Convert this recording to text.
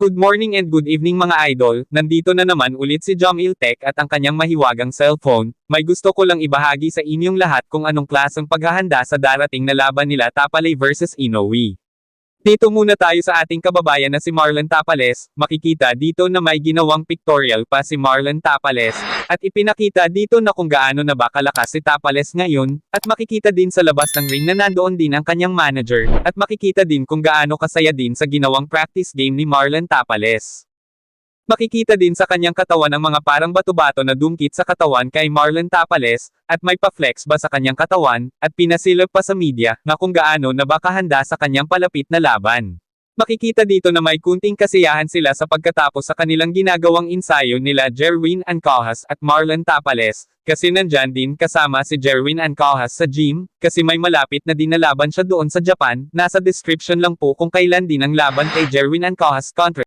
Good morning and good evening mga idol, nandito na naman ulit si Jomil Tech at ang kanyang mahiwagang cellphone. May gusto ko lang ibahagi sa inyong lahat kung anong klaseng paghahanda sa darating na laban nila Tapalay versus Inoue. Dito muna tayo sa ating kababayan na si Marlon Tapales, makikita dito na may ginawang pictorial pa si Marlon Tapales, at ipinakita dito na kung gaano na ba kalakas si Tapales ngayon, at makikita din sa labas ng ring na nandoon din ang kanyang manager, at makikita din kung gaano kasaya din sa ginawang practice game ni Marlon Tapales. Makikita din sa kanyang katawan ang mga parang bato-bato na dumkit sa katawan kay Marlon Tapales, at may pa-flex ba sa kanyang katawan, at pinasilip pa sa media, na kung gaano na ba kahanda sa kanyang palapit na laban. Makikita dito na may kunting kasiyahan sila sa pagkatapos sa kanilang ginagawang ensayo nila Jerwin Ancajas at Marlon Tapales, kasi nandyan din kasama si Jerwin Ancajas sa gym, kasi may malapit na dinalaban siya doon sa Japan, nasa description lang po kung kailan din ang laban kay Jerwin Ancajas kontra